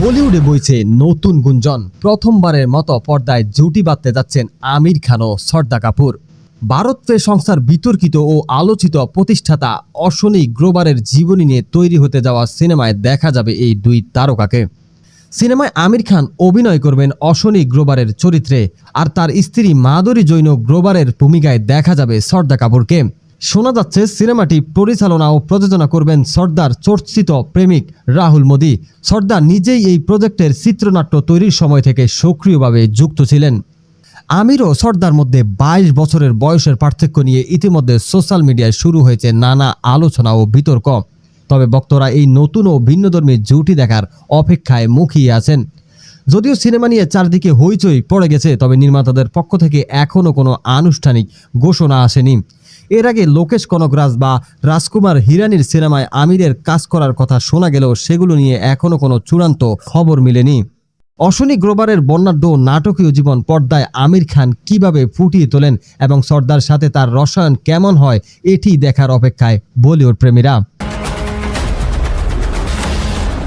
বলিউডে বইছে নতুন গুঞ্জন। প্রথমবারের মতো পর্দায় জুটি বাঁধতে যাচ্ছেন আমির খান ও শ্রদ্ধা কাপুর। ভারত সংস্থার বিতর্কিত ও আলোচিত প্রতিষ্ঠাতা অশ্বনী গ্রোভারের জীবনী নিয়ে তৈরি হতে যাওয়া সিনেমায় দেখা যাবে এই দুই তারকাকে। সিনেমায় আমির খান অভিনয় করবেন অশ্বনী গ্রোভারের চরিত্রে, আর তার স্ত্রী মাধুরী জৈন গ্রোভারের ভূমিকায় দেখা যাবে শ্রদ্ধা কাপুরকে। শোনা যাচ্ছে সিনেমাটি পরিচালনা ও প্রযোজনা করবেন শ্রদ্ধার চর্চিত প্রেমিক রাহুল মোদি। শ্রদ্ধা নিজেই এই প্রজেক্টের চিত্রনাট্য তৈরির সময় থেকে সক্রিয়ভাবে যুক্ত ছিলেন। আমির ও শ্রদ্ধার মধ্যে 22 বছরের বয়সের পার্থক্য নিয়ে ইতিমধ্যে সোশ্যাল মিডিয়ায় শুরু হয়েছে নানা আলোচনা ও বিতর্ক। তবে ভক্তরা এই নতুন ও ভিন্নধর্মী জুটি দেখার অপেক্ষায় মুখিয়ে আছেন। যদিও সিনেমা নিয়ে চারদিকে হইচই পড়ে গেছে, তবে নির্মাতাদের পক্ষ থেকে এখনও কোনো আনুষ্ঠানিক ঘোষণা আসেনি। এর আগে লোকেশ কনগরাজ বা রাজকুমার হিরানির সিনেমায় আমিরের কাজ করার কথা শোনা গেলেও সেগুলো নিয়ে এখনও কোনো চূড়ান্ত খবর মিলেনি। অশ্বনী গ্রোভারের বর্ণাঢ্য নাটকীয় জীবন পর্দায় আমির খান কিভাবে ফুটিয়ে তোলেন এবং শ্রদ্ধার সাথে তার রসায়ন কেমন হয়, এটি দেখার অপেক্ষায় বলিউড প্রেমীরা।